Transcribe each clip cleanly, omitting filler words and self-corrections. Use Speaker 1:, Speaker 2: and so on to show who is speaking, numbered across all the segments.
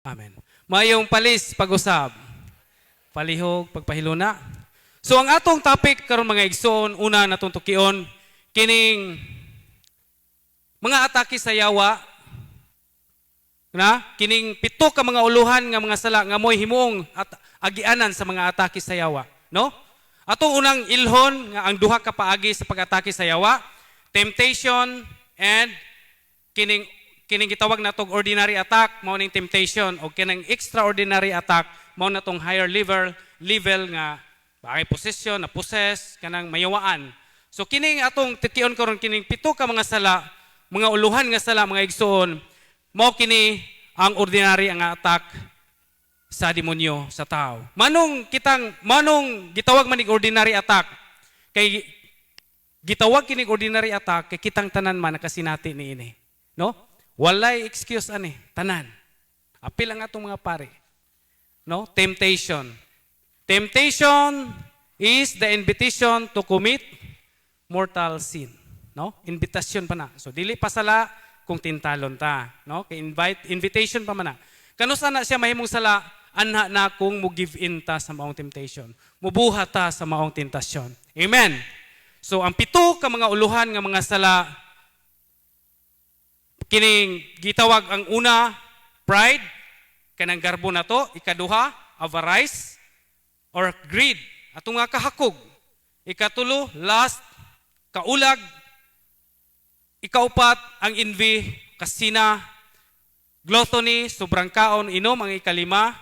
Speaker 1: Amen. Mayong palis pag-usab. Palihog pagpahiluna. So ang atong topic karon mga igsoon, una natong tukion kining mga atake sa yawa na kining pito ka mga uluhan nga mga sala nga moy himuong at agianan sa mga atake sa yawa, no? Atong unang ilhon nga ang duha ka paagi sa pag-atake sa yawa, temptation and kining gitawag natong ordinary attack mao ning temptation o kining extraordinary attack mao natong higher level nga bagay possession na possess kanang mayawaan. So kining atong tition karon kining pito ka mga sala, mga uluhan nga sala mga igsoon, mao kini ang ordinary nga attack sa demonyo sa tao. Manong gitawag man ning ordinary attack kay gitawag kining ordinary attack kay kitang tanan man nakasinati niini, no? Walay excuse ani, tanan. Apil ang atong mga pare. No? Temptation. Temptation is the invitation to commit mortal sin. No? Invitation pa na. So dili pa sala kung tintalon ta, no? Kay invitation pa man na. Kanusa na siya mahimong sala anha na kung mo give in ta sa maong temptation. Mubuhat ta sa maong tentasyon. Amen. So ang pito ka mga uluhan nga mga sala kining gitawag ang una, pride, kanang garbo na to, ikaduha, avarice, or greed, atong nga kahakog. Ikatulo, lust, kaulag, ikaupat, ang envy, kasina, gluttony, sobrang kaon, inom, ang ikalima,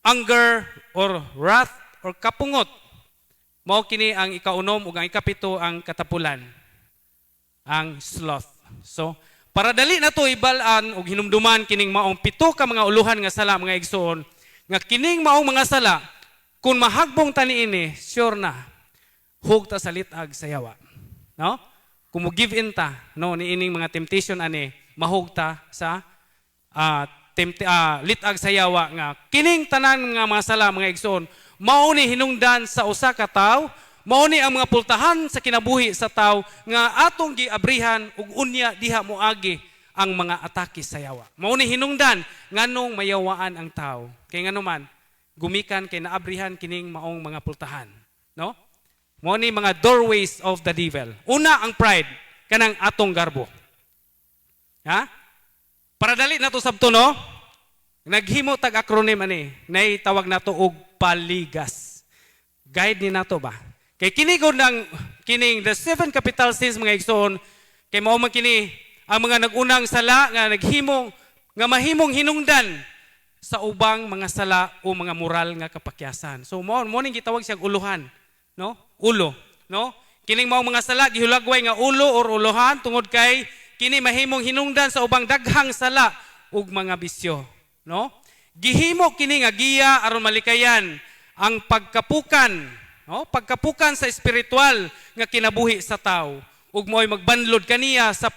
Speaker 1: anger, or wrath, or kapungot. Mao kini ang ikaunom, ug ang ikapito, ang katapulan, ang sloth. So, para dali na to ibalaan o hinumduman kining maong pito ka mga uluhan nga sala mga igsoon, nga kining maong mga sala, kung mahagbong tani ini, sure na, hug ta sa litag sa yawa. No? Kung mo give in ta, no, ni ining mga temptation ani, mahug ta sa litag sa yawa nga. Kining tanan nga mga sala mga igsoon, mao ni hinungdan sa usa ka tawo, mao ni ang mga pultahan sa kinabuhi sa tao nga atong giabrihan ug unya diha moagi ang mga atake sa yawa. Mao ni hinungdan nganong mayawaan ang tao. Kay ngano man gumikan kay naabrihan kining maong mga pultahan, no? Mao ni mga doorways of the devil. Una ang pride kanang atong garbo. Ha? Para dali nato sabto, no? Naghimo tag acronym ani, nay tawag nato og paligas. Guide ni nato ba? Kay kining the 7 capital sins mga igsoon, kay mao man kini ang mga nagunang sala nga mahimong hinungdan sa ubang mga sala o mga moral nga kapakyasan. So mao ning gitawag siya uluhan, no? Ulo, no? Kining mao mga sala gihulagway nga ulo or uluhan tungod kay kini mahimong hinungdan sa ubang daghang sala ug mga bisyo, no? Gihimo kini nga giya aron malikayan ang pagkapukan, no? Pagkapukan sa espiritual nga kinabuhi sa tao ug mo'y magbanlod kaniya sa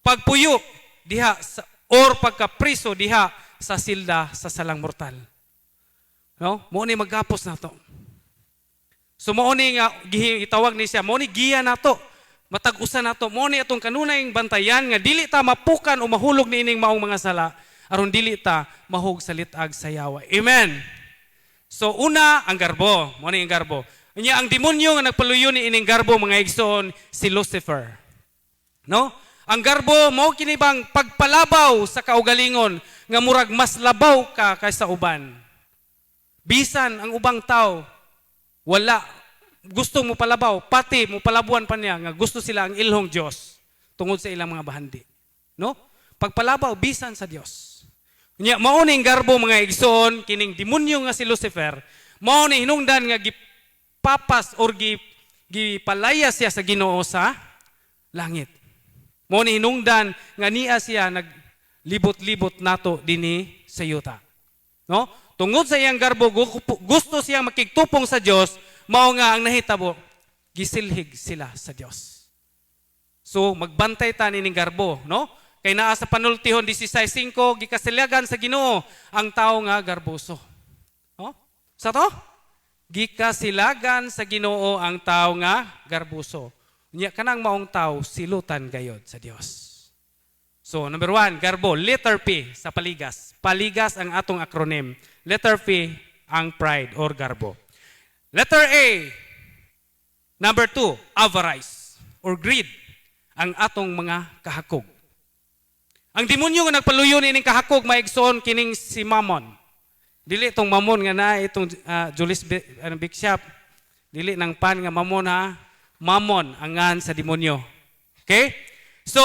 Speaker 1: pagpuyo diha or pagkapriso diha sa silda sa salang mortal. No? Mo ni maghapos nato. So mo ni nga gitawag ni siya, mo ni giya nato. Matag-usa nato, mo ni atong kanunayng bantayan nga dili ta mapukan o mahulog niining maong mga sala aron dili ta mahug sa litag sa yawa. Amen. So una ang garbo, mo ni ang garbo. Unya ang demonyo nga nagpaluyo ni ining garbo mga igsoon si Lucifer. No? Ang garbo mao kini bang pagpalabaw sa kaugalingon nga murag mas labaw ka kaysa uban. Bisan ang ubang tao wala gusto mo palabaw, pati mo palabuan pa niya nga gusto sila ang ilhong Dios tungod sa ilang mga bahandi. No? Pagpalabaw bisan sa Dios. Nya mao ning garbo mga igsoon kining demonyo nga si Lucifer, mao ni hinungdan nga gipapas or gipalaya siya sa Ginoo sa langit. Mao ni hinungdan nga niya siya naglibot-libot nato dinhi sa yuta. No? Tungod sa iyang garbo gusto siyang makigtupong sa Dios, mao nga ang nahitabo gisilhig sila sa Dios. So magbantay ta nining garbo, no? Kay naa sa panultihon 16:5 gikasilagan sa Ginoo ang tao nga garboso. Oh? Sa to? Gikasilagan sa Ginoo ang tao nga garboso. Unya kanang maong tao silutan gayod sa Dios. So, number 1, garbo. Letter P sa paligas. Paligas ang atong acronym. Letter P ang pride or garbo. Letter A, number 2, avarice or greed. Ang atong mga kahakog. Ang demonyo nga nagpaluyon ining kahakog maigsoon kining si Mammon. Dili itong Mammon nga na itong Julius Big Shop. Dili ng pan nga Mammon ha. Mammon ang ngan sa demonyo. Okay? So,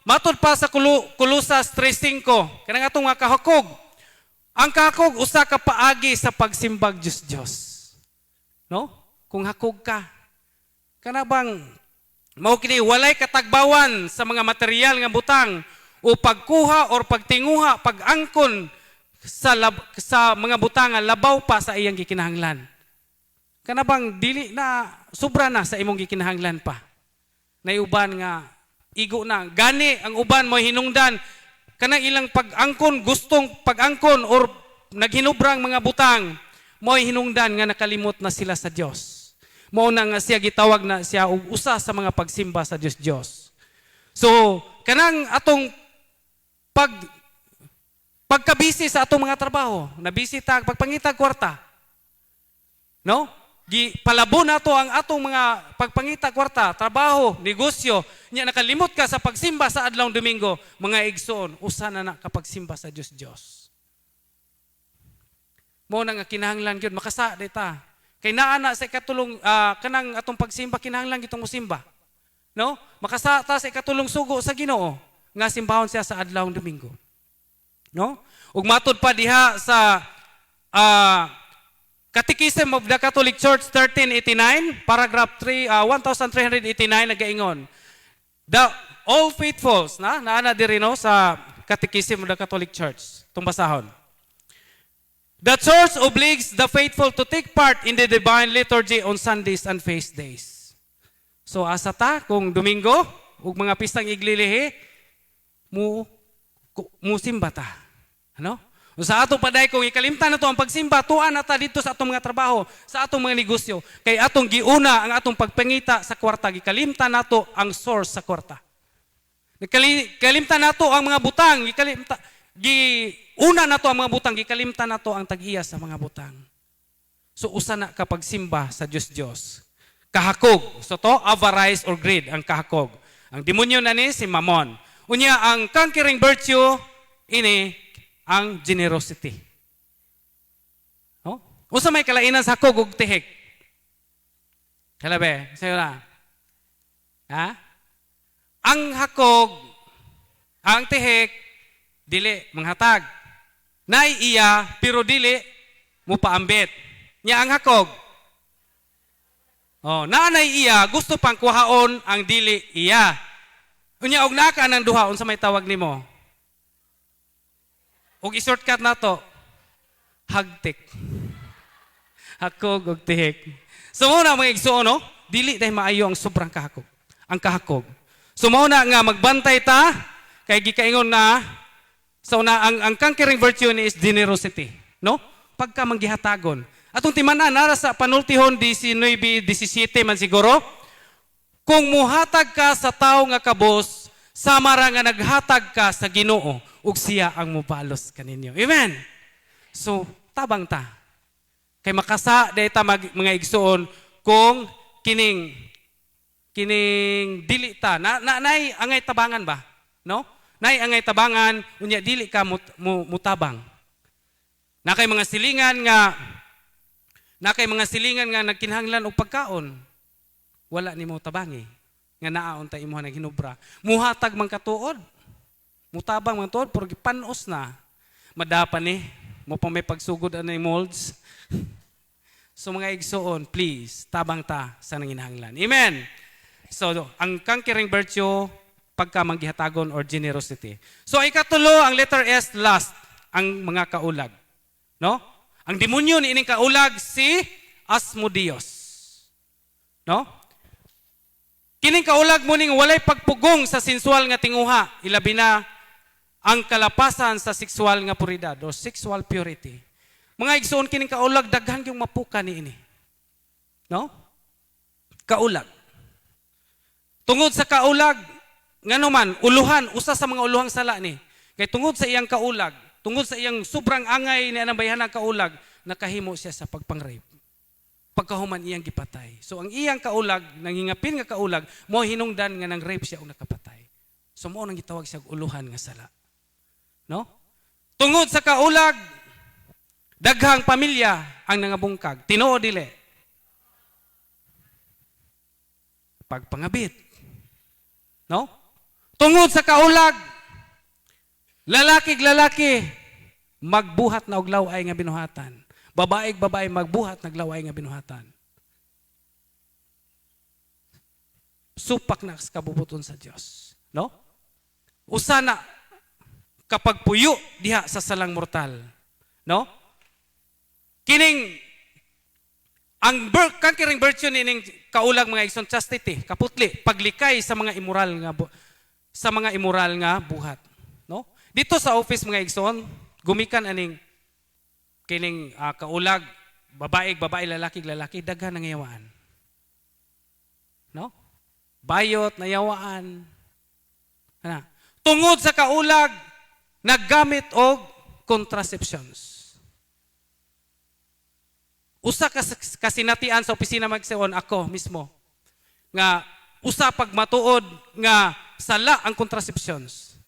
Speaker 1: matod pa sa Kulusas 3:5, kanang atong nga kahakog. Ang kahakog usa ka paagi sa pagsimbag Diyos. No? Kung hakog ka, kana bang mao kini walay katagbawan sa mga material nga butang o pagkuha or pagtinguha, pag-angkon sa mga butang nga labaw pa sa iyang gikinahanglan. Kana bang dili na sobra na sa imong gikinahanglan pa. Nay uban nga igo na. Gani ang uban mo hinungdan kanang ilang pag-angkon, gustong pag-angkon or naghinubrang mga butang, mo hinungdan nga nakalimot na sila sa Dios. Mao na nga siya gitawag na siya og usa sa mga pagsimba sa Dios. So, kanang atong pagkabisi sa atong mga trabaho, nabisita pagpangita kwarta. No? Palabo na to ang atong mga pagpangita kwarta, trabaho, negosyo, nya nakalimot ka sa pagsimba sa adlawng Domingo, mga igsoon, usa na kapagsimba sa Dios. Mo na nga kinahanglan gyud makasa dita. Kay naa na sa ikatulong kanang atong pagsimba kinahanglan gitong musimba. No? Makasa ta sa ikatulong sugo sa Ginoo nga simbahon siya sa adlawng Domingo. No? Ug matud pa diha sa Catechism of the Catholic Church 1389, paragraph 1389 nagaingon. All faithfuls naana diri no sa Catechism of the Catholic Church. Tung basahon. The Church obliges the faithful to take part in the divine liturgy on Sundays and feast days. So asa ta kung Domingo ug mga pistang iglilihi musimba ta. Ano? Sa atong paday kung ikalimtan na to ang pagsimba, tuan na ta dito sa atong mga trabaho, sa atong mga negosyo. Kay atong giuna ang atong pagpangita sa kwarta, gikalimtan nato ang source sa kwarta. Gikalimtan nato ang mga butang, giuna nato ang mga butang, gikalimtan nato ang tag-iya sa mga butang. So usa na kapag simba sa Diyos. Kahakog. So to, avarice or greed ang kahakog. Ang demonyo na ni si Mammon. Unya ang conquering virtue ini ang generosity. Oh? Usa may kalainan sa hakog ug tihik. Kalabe, sayo na. Ha? Ang hakog, ang tihik, dili manghatag. Nay iya, pero dili mo paambit. Nya ang hakog. Oh, nanay iya, gusto pang kuhaon ang dili iya. Unya og naka nang duha unsa may tawag nimo? Og i-shortcut na to, hagtik. Hakog og tihik. So muna mga igsoon, no? Dili dahil maayo ang sobrang kahakog. Ang kahakog. So muna nga magbantay ta, kay gikaingon na, so na ang conquering virtue ni is generosity. No? Pagka manggihatagon. Atong timanan, nara sa panultihon 19:17 man siguro, kung muhatag ka sa tao nga kabos, samara nga naghatag ka sa Ginoo, ug siya ang mubalos kaninyo. Amen. So, tabang ta. Kay makasa dayta mga igsoon kung kining dili ta nay angay tabangan ba? No? Nay angay tabangan unya dili ka mutabang. Nakay mga silingan nga nagkinahanglan og pagkaon. Wala nimo tabangi nga naa unta imo naghinubra. Muhatag man katuod. Mutabang man tuod, pero panos na. Madapan ni, mo pa may pagsugod anay molds. So mga igsoon, please, tabang ta sa nanginahanglan. Amen! So, ang conquering virtue, pagka manggihatagon or generosity. So, ikatulo, ang letter S, last, ang mga kaulag. No? Ang demonyo ni ining kaulag, si Asmodeus. No? Kining kaulag mo ning walay pagpugong sa sensual nga tinguha, ilabi na ang kalapasan sa sexual nga puridad o sexual purity. Mga igsoon kining kaulag daghan yung mapuka niini. No? Kaulag. Tungod sa kaulag, ngano man uluhan usa sa mga uluhang sala ni. Kay tungod sa iyang kaulag, tungod sa iyang sobrang angay ni anang bayhanang kaulag, nakahimo siya sa pagpang-rape. Pagkahuman iyang gipatay. So ang iyang kaulag, nangingapin nga kaulag, mo hinungdan nga nang rape siya o nakapatay. So mo nang gitawag siya uluhan nga sala. No? Tungod sa kaulag, daghang pamilya ang nangabungkag. Tinuod dili. Pagpangabit. No? Tungod sa kaulag, lalaki magbuhat na og laway nga binuhatan. Babae magbuhat naglaway nga binuhatan. Supak na sa kabubuton sa Dios, no? Usa na kapag puyo diha sa salang mortal, no? Kining ang kiring virtue nining kaulag mga igsoon chastity, kaputli, paglikay sa mga immoral nga buhat, no? Dito sa office mga igsoon, gumikan aning kining kaulag, babae, lalaki, daghan ng yawaan. No? Bayot na yawaan. Tungod sa kaulag, naggamit og contraceptions. Usa ka kasinatian sa opisina magseon ako mismo nga usa pag matuod nga sala ang contraceptions.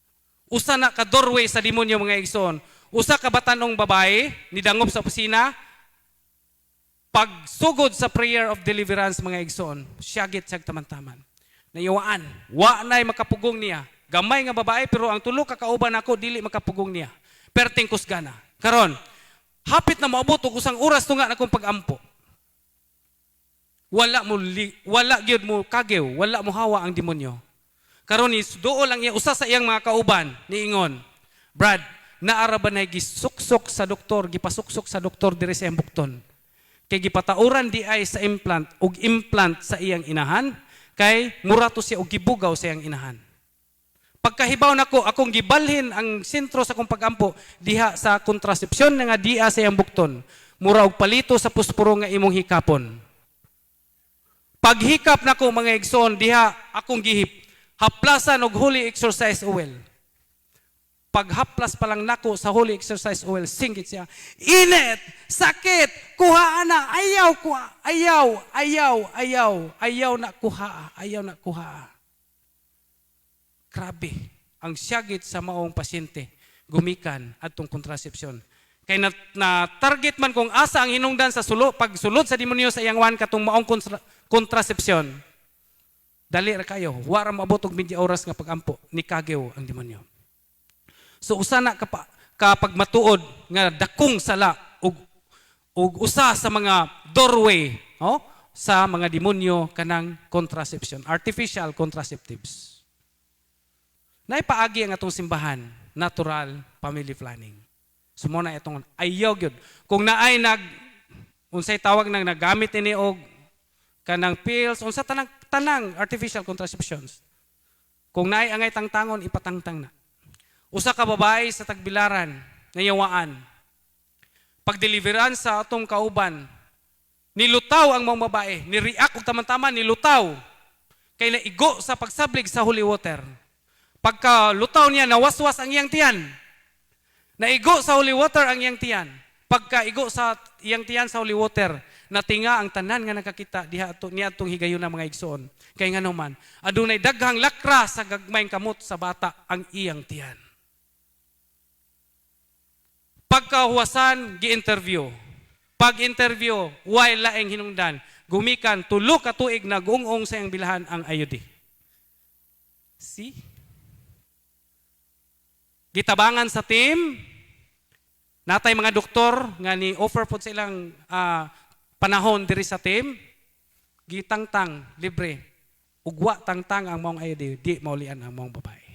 Speaker 1: Usa na ka doorway sa demonyo mga igsoon. Usa ka batanong babae nidangop sa opisina pagsugod sa prayer of deliverance mga igsoon, siyagit siyag taman-taman. Nayawaan, wa nay makapugong niya. Gamay nga babae pero ang tulo ka kauban ako dili makapugong niya. Perting kusgana. Karon, hapit na maabot og usang oras tunga na akong pag-ampo. Wala gyud mo kagew, wala mo hawa ang demonyo. Karon ni duol lang iya usa sa iyang mga kauban niingon, Brad, naara ba na gisuksok sa doktor, gipasuksok sa doktor diri sa iyang bukton. Kay gipatauran di ay sa implant ug implant sa iyang inahan, kay murato siya og gibugaw sa iyang inahan. Pagkahibaw nako, akong gibalhin ang sentro sa akong pag-ampo diha sa kontrasepsyon nga diha sa iyang bukton. Mura og palito sa puspuro nga imong hikapon. Paghikap nako mga igsoon diha akong gihip, haplasan og holy exercise oil. Paghaplas pa lang nako sa holy exercise oil, singgit siya, init, sakit, kuha na, ayaw na kuha. Grabe, ang siyagit sa maong pasyente, gumikan atong kontrasepsyon. Kay na target man kung asa ang hinungdan sa pagsulod sa demonyo sa iyang wan katong maong kontrasepsyon. Dali ra kayo, wara maabot og media oras nga pagampo ni kagew ang demonyo. So usa na kapag matuod nga dakong sala ug usa sa mga doorway, sa mga demonyo kanang contraception, artificial contraceptives. Naipaagi ang atong simbahan, natural family planning. Sumuna itong ayaw gyud. Kung naay unsay tawag nang nagamit ini og kanang pills, unsa tanang artificial contraceptions. Kung naay angay tangtangon, ipatangtang na. Usa ka babae sa Tagbilaran, nayawaan. Pagdeliveran sa atong kauban, nilutaw ang mga babae, ni-react og taman-taman, nilutaw. Kay naigo sa pagsablig sa holy water. Pagka lutaw niya, nawaswas ang iyang tiyan. Naigo sa holy water ang iyang tiyan. Pagka igo sa iyang tiyan sa holy water, natinga ang tanan nga nakakita niya atong higayon na mga igsoon. Kay nga naman, adunay daghang lakra sa gagmayng kamot sa bata ang iyang tiyan. Pagkahuwasan, gi-interview. Pag-interview, way laeng hinungdan. Gumikan, tulo ka tuig na gungong sa iyang bilahan ang IUD. See? Gitabangan sa team, natay mga doktor nga ni offer po sa ilang panahon diri sa team, gitangtang, libre. Ugwa tangtang ang mong IUD, di maulian ang mong babae.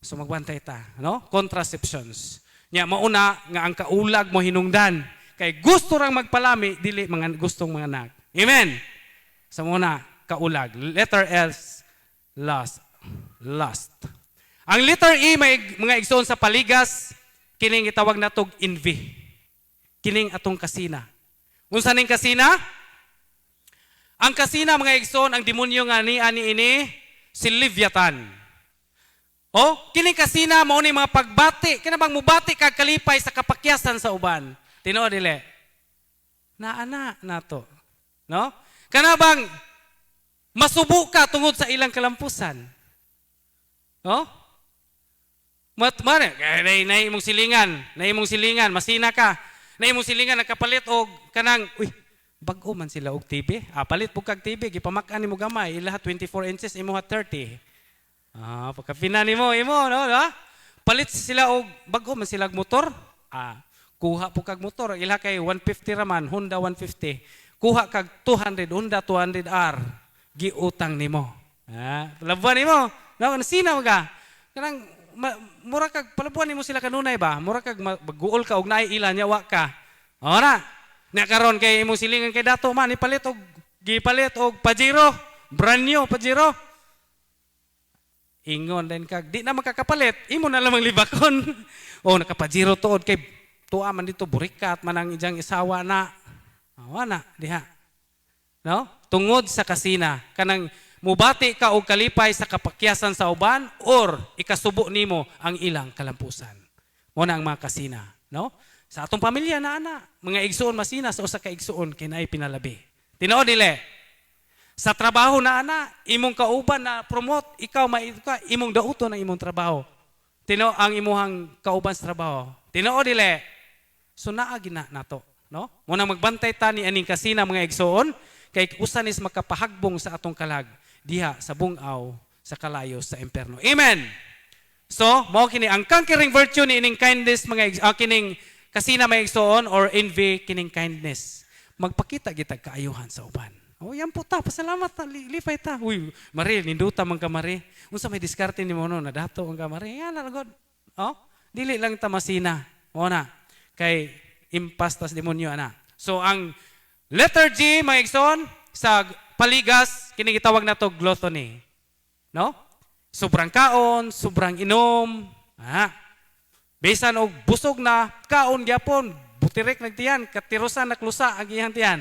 Speaker 1: So magbantay ta, no? Contraceptions. Nya mauna nga ang kaulag mo hinungdan kay gusto rang magpalami dili mga gustong mga anak. Amen. Sa muna kaulag. Letter S, lust. Ang letter E may mga igsoon sa paligas, kining gitawag natog envy. Kining atong kasina. Unsa ning kasina? Ang kasina mga igsoon, ang demonyo nga ani ini si Leviathan. O, kining kasina mao ni mga pagbati, kinabang mubati kag kalipay sa kapakyasan sa uban. Tinuod dili. Naana nato. No? Kanabang masubo ka tungod sa ilang kalampusan. No? Na imong silingan, masina ka. Na imong silingan nakapalit og kanang bag-o man sila og TV. Palit po kag TV, gipamak-an nimo gamay, ilaha 24 inches, imo ha 30. Pagkapina nimo, no? Palit sila og bag-o man sila og motor. Kuha po kag motor, ilaha kay 150 raman, Honda 150. Kuha kag 200, Honda 200R. Giutang nimo. Palabuan nimo. No, sinaw ka. Kanang mura kag palabuan nimo sila kanunay ba? Mura kag magguol ka og naay ila nya wa ka. Ora. Nya karon kay imong silingan kay dato man gipalit og Pajero, brand new Pajero. Ingon din kag di na makakapalit, imo na lamang libakon. Naka-Pajero tuod kay tuwa man dito burikat man ang ijang isawa na. Wala diha. No? Tungod sa kasina kanang mubati ka og kalipay sa kapakyasan sa uban or ikasubo nimo ang ilang kalampusan. Mo na ang mga kasina, no? Sa atong pamilya na ana, mga igsuon masina sa usa ka igsuon kay naay pinalabi. Tinuod dili. Sa trabaho na ana, imong kauban na promote, ikaw imong dauton ang imong trabaho. Ang imuhang kauban sa trabaho. Tinuod dili. So naa gina nato, no? Mo na magbantay ta ni aning kasina mga igsuon kay usa nis makapahagbong sa atong kalag diha sa bungaw sa kalayo sa imperno. Amen. So, mao kini ang conquering virtue ni ining kindness mga kining kasina may igsoon or envy kining kindness. Magpakita kita kaayuhan sa uban. Yan po ta, pasalamat ta, lipay ta. Mari, ninduta man ka mari. Unsa may diskarte nimo no, nadato ang ka mari. Yan lagod. Dili lang ta masina. Na. Kay impastas demonyo ana. So ang letter G mga igsoon sa paligas kini gitawag nato gluttony. No? Sobrang kaon, sobrang inom. Bisan og busog na kaon gyapon, butirek nagtiyan, katirosan naklusa ang iyang tiyan.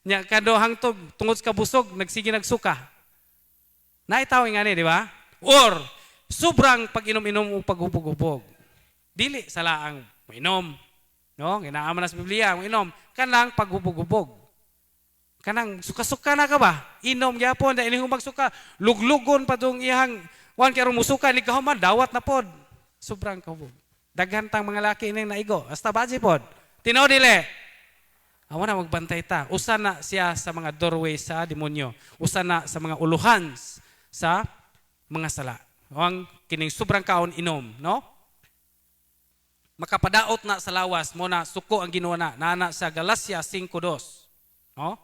Speaker 1: Nya kado hangtog tungod sa busog nagsige nagsuka. Naitaw ngani, di ba? Or sobrang pag-inom-inom o paghubog-hubog. Dili sala ang mainom. No, ginaaman sa Biblia, inom kanang paghubog-hubog. Kanang suka-suka na ka ba? Inom gyapon da ining magsuka, luglugon pa tong iyang wan kay musuka ni kahuman dawat na pod. Sobrang kahubog. Daghan tang mga laki ning naigo, hasta baji pod. Tinuod dili. Amo na magbantay ta. Usa na siya sa mga doorway sa demonyo. Usa na sa mga uluhan sa mga sala. Ang kining sobrang kaon inom, no? Makapadaot na sa lawas mo na suko ang Ginoo na nana sa Galacia 5:2. No?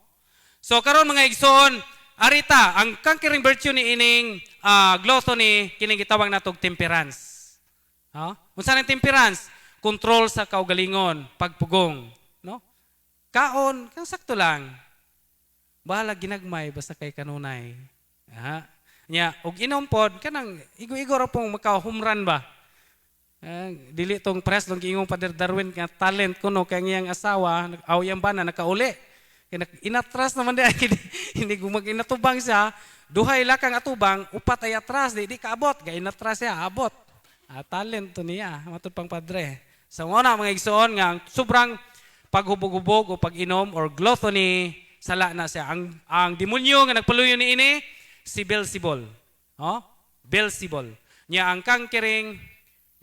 Speaker 1: So karon mga igsoon, arita ang conquering virtue ni ining gluttony kining gitawag natog temperance. Unsa nang temperance? Control sa kaugalingon, pagpugong, no? Kaon, kang sakto lang. Bahala ginagmay basta kay kanunay. Nya og inom pod kanang igo-igo ra pong makahumran ba? Dili tong press tong giingong Father Darwin nga talent kuno kay iyang asawa awyang bana nakauli. Kay inatras naman di hindi gumag-inatubang siya, duhay lakang atubang, upat ay atras di kaabot, kay inatras siya abot. Talent to niya, matud pang padre. So una mga igsoon nga sobrang paghubog-hubog o pag-inom or gluttony sala na siya. Ang demonyo nga nagpaluyo ni ini si Beelzebul. Beelzebul. Nya ang conquering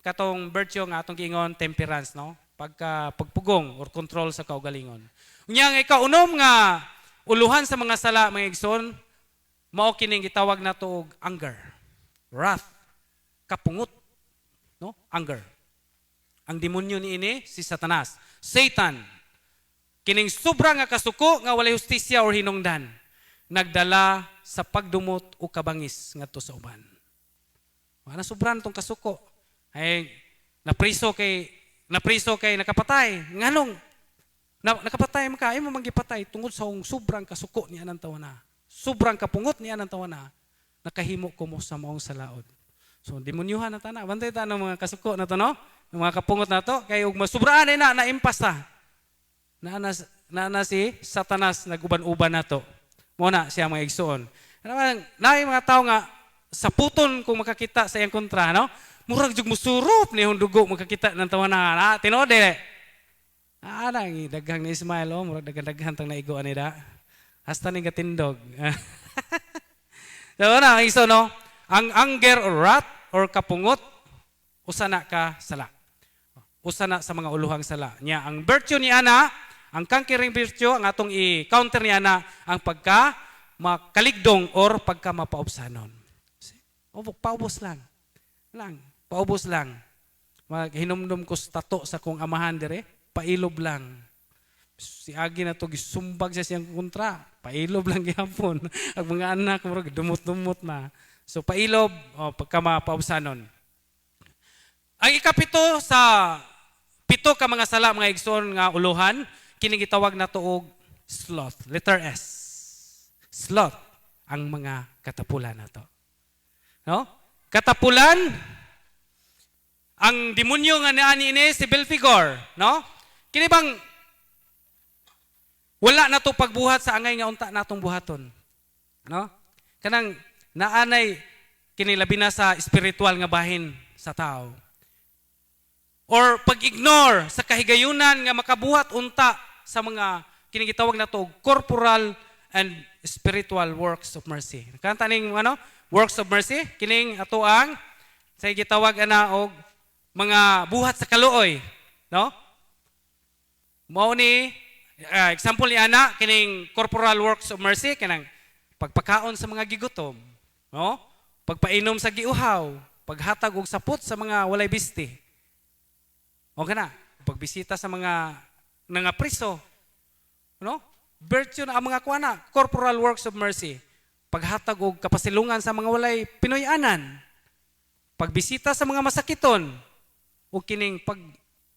Speaker 1: katong virtue nga atong giingon temperance, no? Pagpugong or control sa kaugalingon. Unya nga ikaunom nga uluhan sa mga sala mga igsoon mao kining gitawag nato og anger, wrath, kapungot, no? Anger. Ang demonyo ni ini si Satanas, Satan. Kining sobra nga kasuko nga walay hustisya or hinungdan, nagdala sa pagdumot o kabangis ngadto sa uban. Wala sobran tong kasuko. Ay napriso kay nakapatay. Nganong nakapatay man ka, imo manggipatay tungod sa sobrang kasuko niya nang tawana. Sobrang kapungot niya nang tawana. Nakahimo ko mo sa maong salaod. So demonyuhan na tana. Bantay ta ng mga kasuko na to, no? Ng mga kapungot na to kay ug masubraan na naimpasa. Na si Satanas naguban-uban nato. Mo na siya mga igsoon. Naay mga tao nga saputon kung makakita sa iyang kontra, no? Murag jud musurup ni yung dugo makakita ng tawanan. Tinode. Nang daghang ni Ismail, murag daghan tang naigo anida. Hasta ni gatindog. So na iso no, ang anger or wrath or kapungot usa na ka sala. Usa na sa mga uluhang sala. Nya ang virtue ni ana, ang conquering virtue ang atong i-counter ni ana ang pagka makaligdong or pagka mapaubsanon. Paubos lang. Paubos lang. Maghinumdum ko sa tato sa kong amahan dire, pailob lang. Si Agi na to gisumbag siya siyang kontra. Pailob lang gyapon. Ang mga anak murag dumot-dumot na. So pailob pagka mapaubsanon. Ang ikapito sa pito ka mga sala mga igsoon nga uluhan, kini gitawag nato og sloth. Letter S. Sloth ang mga katapulan nato. No? Katapulan ang demonyo nga naani ini si Belphegor, no? Kini bang wala na to pagbuhat sa angay nga unta natong buhaton. No? Kanang naanay kini labi na sa spiritual nga bahin sa tao. Or pag-ignore sa kahigayunan nga makabuhat unta sa mga kini gitawag nato corporal and spiritual works of mercy. Kanta ning ano? Works of mercy kining ato ang say gitawag ana og mga buhat sa kaluoy, no? Mao ni example ni ana kining corporal works of mercy kanang pagpakaon sa mga gigutom, no? Pagpainom sa giuhaw, paghatag og sapot sa mga walay bisti. O kana, pagbisita sa mga priso, no? Virtue na ang mga kuana, corporal works of mercy. Paghatag og kapasilungan sa mga walay Pinoy-anan. Pagbisita sa mga masakiton, o kining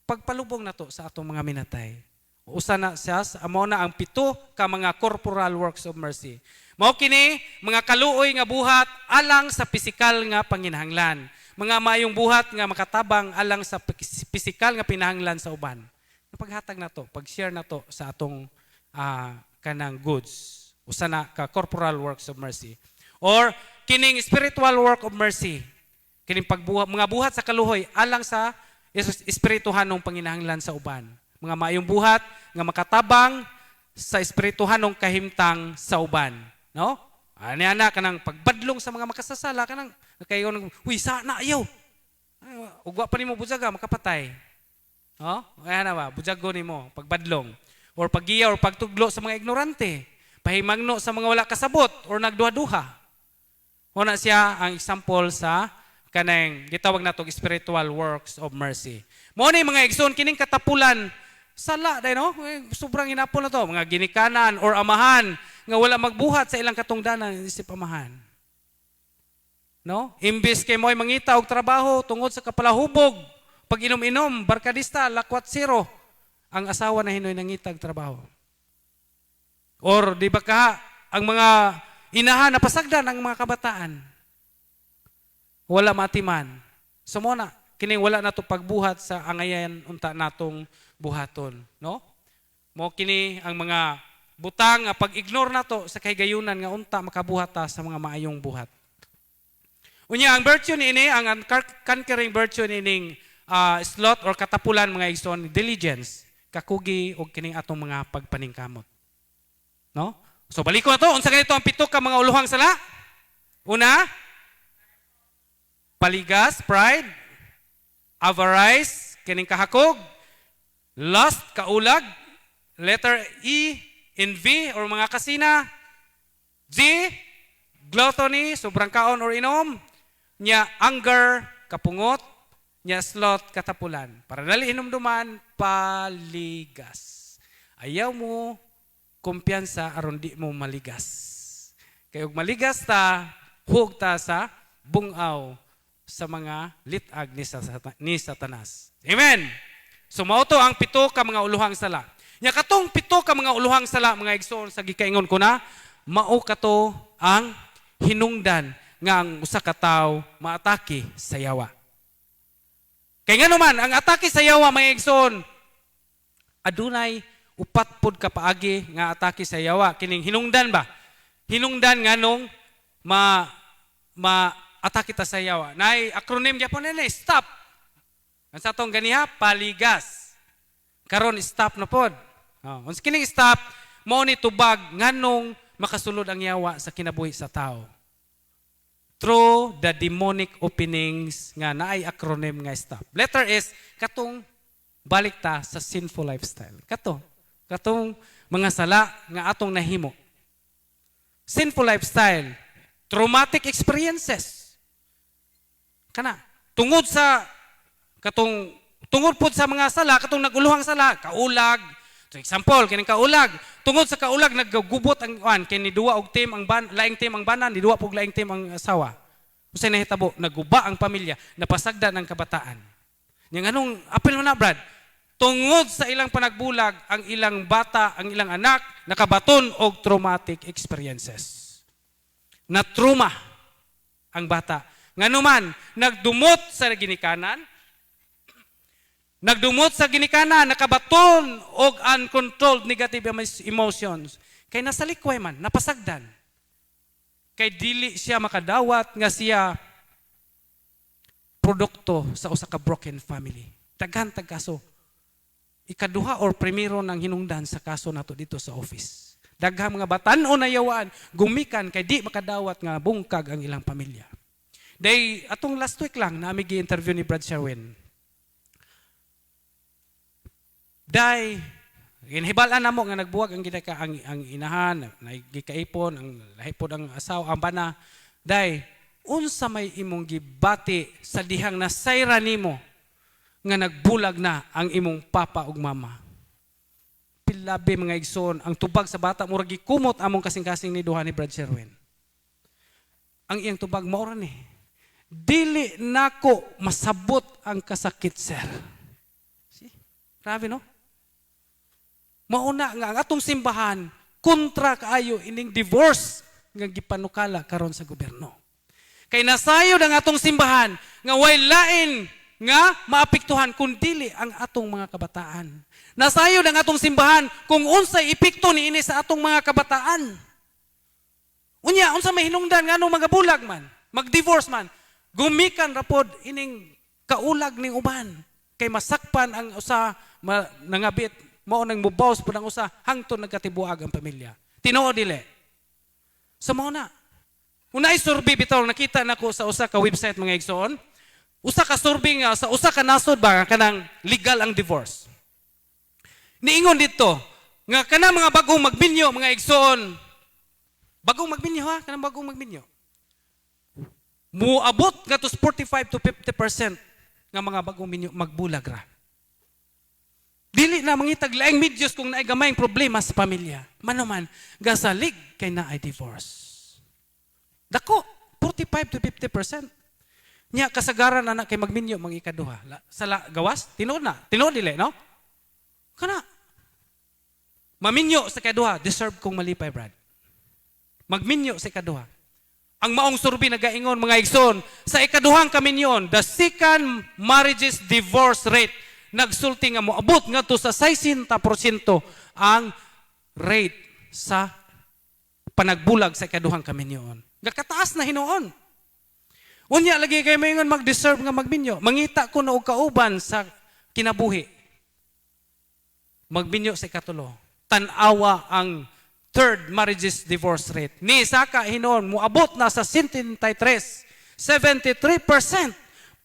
Speaker 1: pagpalubong nato sa atong mga minatay. Usa na siya, amo na ang pito ka mga corporal works of mercy. Mao kini mga kaluoy nga buhat alang sa pisikal nga panginahanglan. Mga maayong buhat nga makatabang alang sa pisikal nga pinahanglan sa uban. Paghatag na to, pag-share na to sa atong kanang goods. Usa na ka corporal works of mercy. Or kining spiritual work of mercy. Kining mga buhat sa kaluhoy alang sa espirituhanong panginahanglan sa uban. Mga maayong buhat nga makatabang sa espirituhanong kahimtang sa uban. No? Ani ana kanang pagbadlong sa mga makasasala kanang kayo nang uy sana ayaw. Ugwa pa nimo bujaga makapatay. No? Kaya na ba bujago nimo pagbadlong or paggiya or pagtuglo sa mga ignorante, pahimangno sa mga wala kasabot or nagduha-duha. Una siya ang example sa kanang gitawag natong spiritual works of mercy. Mao ni mga igsoon kining katapulan sala day no, sobrang hinapon na to, mga ginikanan or amahan nga wala magbuhat sa ilang katungdanan isip amahan. No? Imbis kay mo'y mangita og trabaho tungod sa kapalahubog, pag inom-inom, barkadista, lakwat zero, ang asawa na hinoy nangitag trabaho. Or di ba ka ang mga inahan na pasagdan ang mga kabataan. Wala matiman. So mo na kining wala nato pagbuhat sa angayan unta natong buhaton, no? Mo kini ang mga butang nga pag-ignore nato sa kahigayunan nga unta makabuhat ta sa mga maayong buhat. Unya ang virtue niini ang conquering virtue nining sloth or katapulan mga igsoon diligence, kakugi og kining atong mga pagpaningkamot. No? So baliko na to, unsa ganito ang pito ka mga uluhang sala? Una, paligas, pride, avarice, kining kahakog, lust, kaulag, letter E, envy or mga kasina, G, gluttony, sobrang kaon or inom, nya anger, kapungot, nya sloth, katapulan. Para dali hinumduman, paligas. Ayaw mo kumpiyansa aron di mo maligas. Kayog maligas ta, hug ta sa bungaw sa mga litag ni Satanas. Amen. So mao to ang pito ka mga uluhang sala. Nya katong pito ka mga uluhang sala mga igsoon sa gikaingon ko na, mao kato ang hinungdan nga ang usa ka tawo maatake sa yawa. Kay ngano man ang atake sa yawa mga igsoon adunay upat pod ka paagi nga atake sa yawa kining hinungdan ba? Hinungdan nganong atake ta sa yawa. Nay acronym gyapon ni stop. Ang sa tong ganiha paligas. Karon stop na pod. Unsa kining stop mao ni tubag nganong makasulod ang yawa sa kinabuhi sa tao. Through the demonic openings nga naay acronym nga stop. Letter S katong balik ta sa sinful lifestyle. Katong mga sala nga atong nahimo. Sinful lifestyle, traumatic experiences. Kana tungod pod sa mga sala, katong naguluhang sala, kaulag. So example, kining kaulag, tungod sa kaulag naggugubot ang kini duwa og team ang laing team ang banan, ni duwa pug laing team ang asawa. Unsay nahitabo? Naguba ang pamilya, napasagdan ang kabataan. Nya anong apil mo na, Brad? Tungod sa ilang panagbulag, ang ilang bata, ang ilang anak, nakabaton og traumatic experiences. Na-trauma ang bata. Nganuman, nagdumot sa ginikanan, nakabaton og uncontrolled negative emotions. Kay nasa likway man, napasagdan. Kay dili siya makadawat nga siya produkto sa usa ka broken family. Daghan tag kaso. Ikaduha or primero ng hinungdan sa kaso nato dito sa office. Daghang mga batan-o na yawaan, gumikan kay di makadawat nga bungkag ang ilang pamilya. Day atong last week lang na amig gi-interview ni Brad Sherwin. Day ginhibalan namo nga nagbuwag ang gidaka ang inahan, nagikaipon ang lahipod ang asawa ang bana. Day unsa may imong gibati sa dihang nasayra nimo nga nagbulag na ang imong papa ug mama. Pilabi mga igsoon, ang tubag sa bata murag gikumot among kasing-kasing ni duha ni Brad Sherwin. Ang iyang tubag mao ra ni. Dili nako masabot ang kasakit, sir. See? Grabe no? Mauna nga ang atong simbahan kontra kaayo ining divorce nga gipanukala karon sa gobyerno. Kay nasayod ang atong simbahan nga way lain nga maapektuhan kung dili ang atong mga kabataan. Nasayod ang atong simbahan kung unsay epekto niini sa atong mga kabataan. Unya, unsa may hinungdan nga anong magabulag man, mag-divorce man, gumikan rapod ining kaulag ning uban. Kay masakpan ang usa, nangabit, mao nang mubaws po ng usa, hangtod nagkatibuag ang pamilya. Tinuod dili. So mao na. Unay survey bitaw nakita nako sa usa ka website mga igsoon. Usa ka survey nga sa usa ka nasod ba kanang legal ang divorce. Niingon dito nga kanang mga bagong magminyo mga igsoon. Bagong magminyo ha, kanang bagong magminyo. Muabot nga to 45 to 50% nga mga bagong minyo magbulag ra. Dili na mangitag laing medyos kung naay gamayng problema sa pamilya. Manuman gasalig kay naay divorce. Dako 45 to 50%. Nya kasagaran na kay magminyo mang ikaduha. Sa gawas tinuod dili no? Kana. Maminyo sa ikaduha, deserve kong malipay, Brad. Magminyo sa ikaduha. Ang maong survey nagaingon mga igsoon, sa ikaduhang kaminyon, the second marriages divorce rate nagsulti nga moabot ngadto sa 60% ang rate sa panagbulag sa ikaduhang kaminyon. Gakataas na hinuon. Unya lagi kay mayngon mag-deserve nga magminyo. Mangita ko na og kauban sa kinabuhi. Magminyo sa ikatulo. Tan-awa ang third marriages divorce rate. Ni saka hinuon moabot na sa 73%.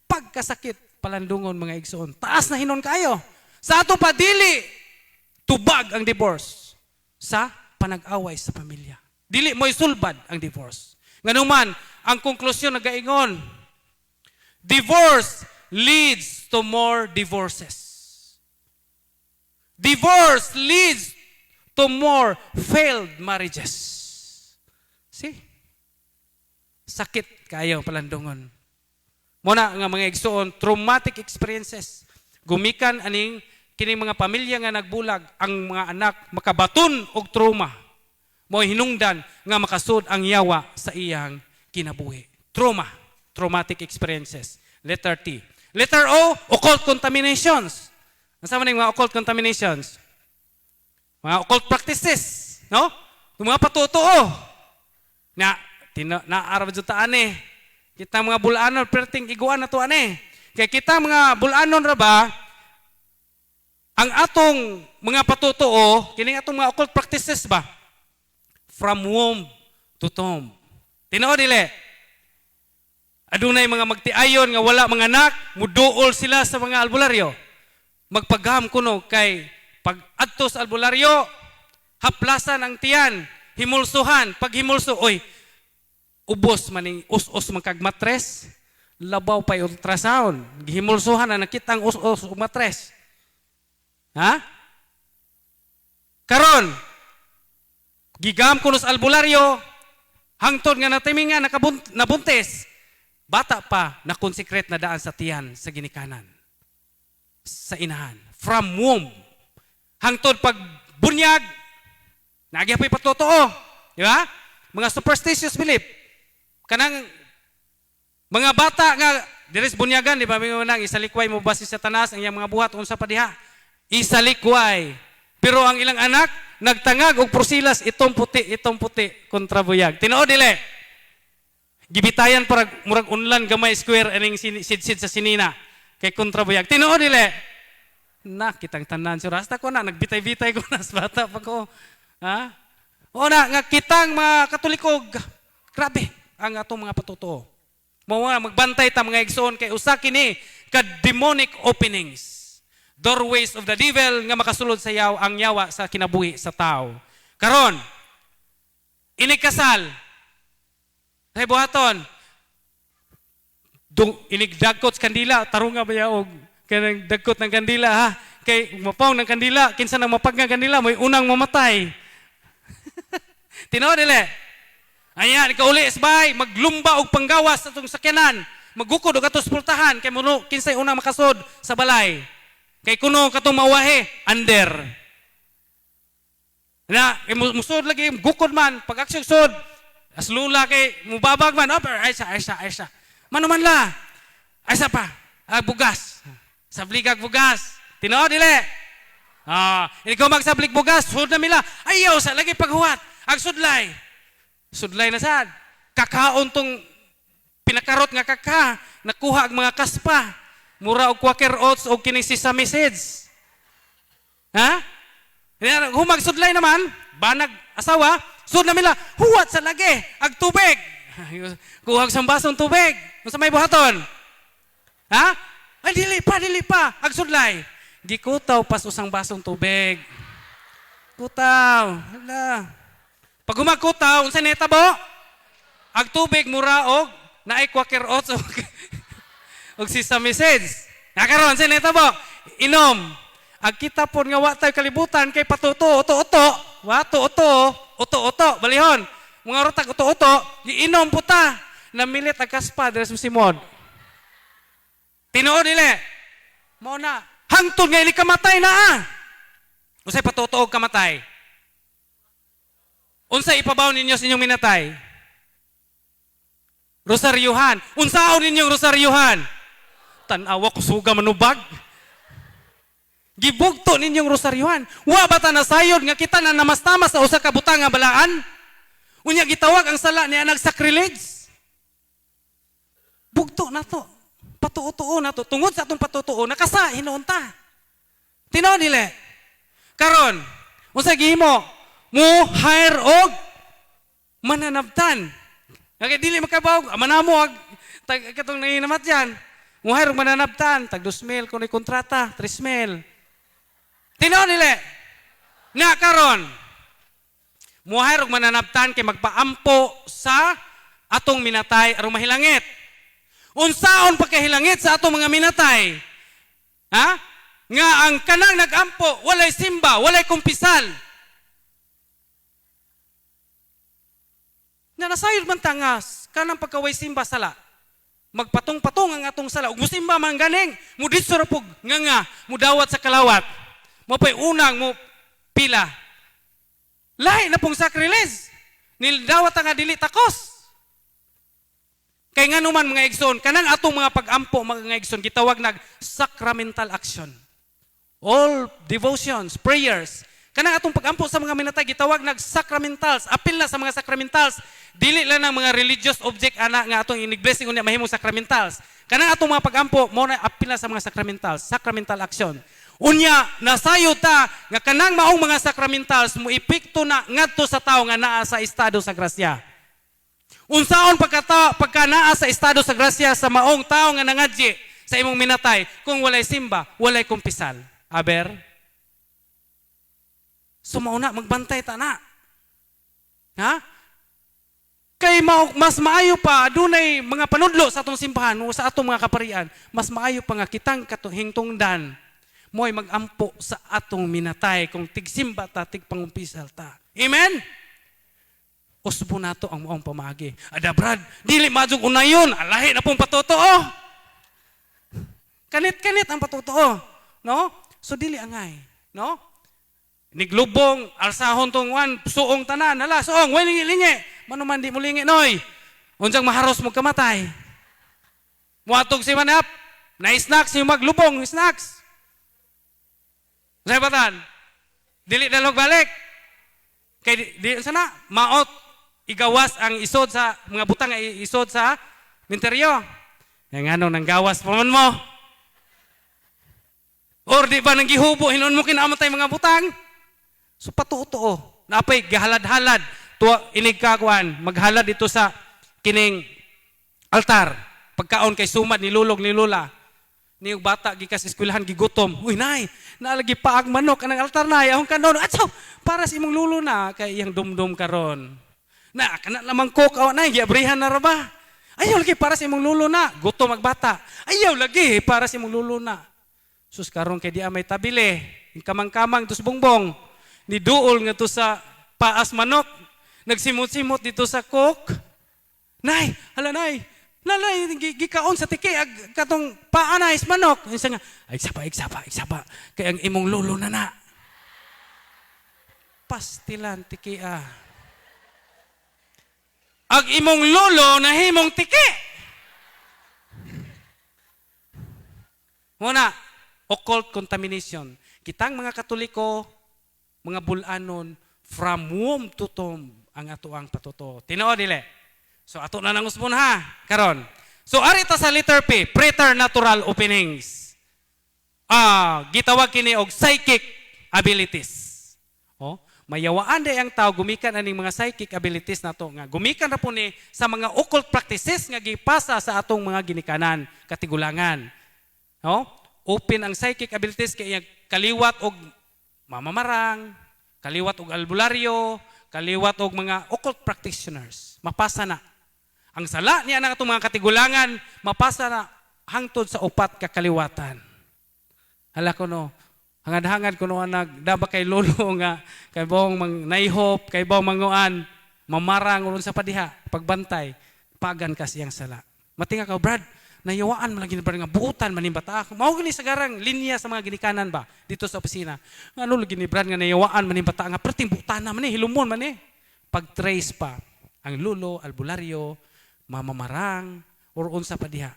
Speaker 1: Pagkasakit palandungon mga igsoon. Taas na hinuon kayo. Sa ato pa dili tubag ang divorce sa panag-away sa pamilya. Dili mo isulbad ang divorce. Nganuman, ang konklusyon nagaingon, divorce leads to more divorces. Divorce leads to more failed marriages. See? Sakit kayo palandungon. Muna nga mga igsoon, traumatic experiences. Gumikan aning kining mga pamilya nga nagbulag, ang mga anak makabaton og trauma. Mo hinungdan nga makasud ang yawa sa iyang kinabuhi. Traumatic experiences. Letter T. Letter O, occult contaminations. Nasama na yung mga occult contaminations? Mga occult practices. No? Yung mga patutuo. Na araw jutaan Kita mga bulanon perting iguan na to ani. Kay kita mga bulanon ra ba ang atong mga patutuo, kining atong mga occult practices ba? From womb to tomb. Tinuod dili. Adunay mga magtiayon nga wala mga anak, muduol sila sa mga albularyo. Magpagham kuno kay pag adto sa albularyo, haplasan ang tiyan, himulsuhan, pag himulso, oy, ubos maning us-us magkag matres, labaw pa ultrasound, gihimulsuhan na nakita ang us-us ug matres. Ha? Karon, gigam kuno sa albularyo, hangtod nga natiminga nabuntis, bata pa na consecrate na daan sa tiyan sa ginikanan. Sa inahan. From womb. Hangtod pag bunyag, nagyapay patotoo. Di ba? Mga superstitious belief. Kanang mga bata nga, diris bunyagan, di ba? Mga nang isalikway mo ba si Satanas, ang iyang mga buhat, unsa pa diha? Isalikway. Pero ang ilang anak, nagtangag og prosilas, itong puti, kontra buyag. Tinuod dili. Gibitayan para murag unlan gamay square aning sidsid sa sinina kay kontrabuyag. Tinuod dili. Na kitang tanan si Rasta ko na nagbitay-bitay ko na sa bata pa ko. Ha? O na nga kitang mga Katoliko, grabe ang atong mga patutuo. Mao nga magbantay ta mga igsoon kay usa kini ka demonic openings. Doorways of the devil nga makasulod sa ang yawa sa kinabuhi sa tao. Karon, inikasal Hey buhaton. Inigdagkot sa kandila, tarunga ba yaog kanang dagkot ng kandila ha? Kay mapaw ng kandila, kinsa nang mapag ng kandila, may unang mamatay. Tinuod dili. Ayan, ikaw uli isbay, maglumba og panggawas sa itong sakyanan. Magukod og atos pultahan kay muno kinsay unang makasod sa balay. Kay kuno katong mawahe, under. Na, musod lagi gukod man pag aksyon sod. Aslula kay mubabag man, aysa. Mano man la. Aysa pa. Bugas. Sabligag bugas. Tinuod dili. Ikaw magsablig bugas, sud na mila. Ayaw sa lagi paghuwat. Ag sudlay. Sudlay na sad. Kakaon tong pinakarot nga kaka, nakuha ang mga kaspa. Mura og Quaker oats o kining sesame seeds. Ha? Humag sudlay naman, banag asawa, sud na mila, huwat sa lagi, ag tubig. Kuhag sa basong tubig. Unsa may buhaton? Ha? Ay, dili pa, ag sudlay. Gikutaw pas usang basong tubig. Kutaw. Hala. Pag humagkutaw, unsa nitabo? Ag tubig mura og naay Quaker oats og sesame seeds. Nakaroon sa nitabo. Inom. Ag kita pon nga wa tay kalibutan kay patuto, uto-uto. Uto-uto, balihon. Mga rotag uto-uto, giinom puta. Namilit ang kaspa, deres mo simod. Tinuod nila. Mao na. Hangtod nga ini kamatay na Unsay patuto og kamatay? Unsay ipabaw ninyo sa inyong minatay? Rosaryuhan. Unsaon ninyong rosaryuhan? Tanawa ko suga manubag. Gibugto ninyong rosaryuhan. Wa bata na sayod nga kita na namastamas sa usa ka butang nga balaan. Unya gitawag ang sala niya nag-sacrilege. Bugto na to. Patutuo na to. Tungod sa atong patutuo, nakasa, hinuunta. Tinaw nila. Karon, unsa gihimo? Mo hire og mananabtan. Kaya dili makabaw, manamo ag katong nainamat yan. Mo hire og mananabtan, tag 2,000 kuno'y kontrata, 3,000. Tinaw nila. Na karon, muhay og mananabtan kay magpaampo sa atong minatay aron mahilangit. Unsaon pagkahilangit sa atong mga minatay? Ha? Nga ang kanang nagampo, walay simba, walay kumpisal. Na nasayod man tangas, kanang pagkaway simba sala. Magpatong-patong ang atong sala. Ug musimba man ganing, muditso ra pug nga mudawat sa kalawat. Mo pay unang mo pila. Lahi na pong sacrilege. Nildawat nga dili takos. Kay nga naman mga igsoon, kanang atong mga pag-ampo mga igsoon, gitawag nag sacramental action. All devotions, prayers, Kanang atong pagampo sa mga minatay gitawag nag sacramentals. Apil na sa mga sacramentals. Dili lang ng mga religious object ana nga atong ini-blessing unya mahimong sacramentals. Kanang atong mga pagampo mao na apil na sa mga sacramentals, sacramental action. Unya nasayo ta nga kanang maong mga sacramentals mo epekto na ngadto sa tawo nga naa sa estado sa grasya. Unsaon pagka naa sa estado sa grasya sa maong tawo nga nangadji sa imong minatay kung walay simba, walay kumpisal. Aber so mauna magbantay ta na. Ha? Kay mas maayo pa adunay mga panudlo sa atong simbahan o sa atong mga kaparian, mas maayo pa nga kitang hingtungdan mo'y magampo sa atong minatay kung tigsimba ta, tigpangumpisal ta. Amen? Usbo nato ang maong pamagi. Ada Brad, dili madjug unayon, alahi na pong patotoo. Kanit-kanit ang patotoo, no? So dili angay, no? Niglubong, alsahon tong wan, suong tanan, hala, suong, way lingi-lingi. Mano man di mo lingi, noy. Unjang maharos mo kamatay. Muatog si manap, na snacks, yung maglubong, snacks. Sa batan, dili dalog balik. Kay di sana, maot, igawas ang isod sa, mga butang isod sa minteryo. Yang ano, nang gawas pa man mo. Or di ba nang gihubo, hinon mo kinamatay mga butang? So patuto, napay gahalad-halad, tuwa inigkakuan, maghalad ito sa kining altar. Pagkaon kay sumad ni lulog ni lula. Niyong bata gikas eskwelahan gigutom. Uy nay, naalagi paag manok anang altar na ahong kanon. Atsaw, para sa imong lulo na kay iyang dumdum karon. Na kana lamang cook aw nay giabrihan na ra ba? Ayaw lagi para sa imong lulo na, gutom magbata. Ayaw lagi para sa imong lulo na. Sus karon kay di may tabile, kamang-kamang tus bongbong. Ni duol nga to sa paas manok, nagsimot-simot dito sa cook. Nay, hala nay, nalay, gikaon sa tiki, katong paanais manok. Isa nga, igsapa. Kaya ang imong lulo na. Pastilan, tiki Ang imong lulo na himong tiki. Muna, occult contamination. Kitang mga Katoliko, mga bulanon, from womb to tomb, ang atoang patuto. Tinoo dili. So ato na nang usbon ha, karon. So arita sa letter P, preternatural openings. Gitawag kini og psychic abilities. Mayawaan day ang tao gumikan aning mga psychic abilities nato nga gumikan ra po ni sa mga occult practices nga gipasa sa atong mga ginikanan, katigulangan. Open ang psychic abilities kay kaliwat og mamamarang, kaliwat og albularyo, kaliwat og mga occult practitioners. Mapasa na. Ang sala niya ng atong mga katigulangan, mapasa na hangtod sa upat ka kaliwatan. Hala ko no, hangad-hangad ko no nagdaba kay lolo nga, kay bawang naihop, kay bawang manguan, mamarang ulun sa padiha, pagbantay, pagan ka siyang sala. Matinga ka, Brad, nayawaan mo lang ginibrad nga buutan manimbata. Mao gini sa garang linya sa mga ginikanan ba dito sa opisina. Ano lagi ginibrad nga nayawaan manimbata nga perting buutan man hilumon man pag-trace pa ang lulo, albularyo, mamamarang or unsa pa diha.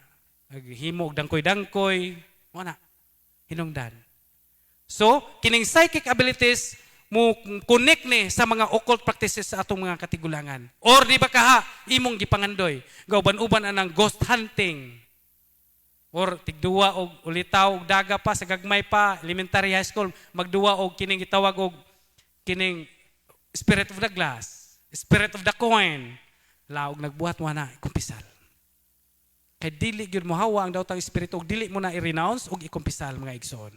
Speaker 1: Himo og dangkoy-dangkoy, wala hinungdan. So, kining psychic abilities mo connect ni sa mga occult practices sa atong mga katigulangan. Or di ba kaha imong gipangandoy, gauban-uban anang ghost hunting. Or tigduwa og ulitaw og daga pa sa gagmay pa elementary high school magduwa og kining gitawag og kining spirit of the glass, spirit of the coin. Laog nagbuhat mo na ikumpisal. Kay dili gyud mo hawa ang dawtang espiritu og dili mo na i-renounce og ikumpisal mga igsoon.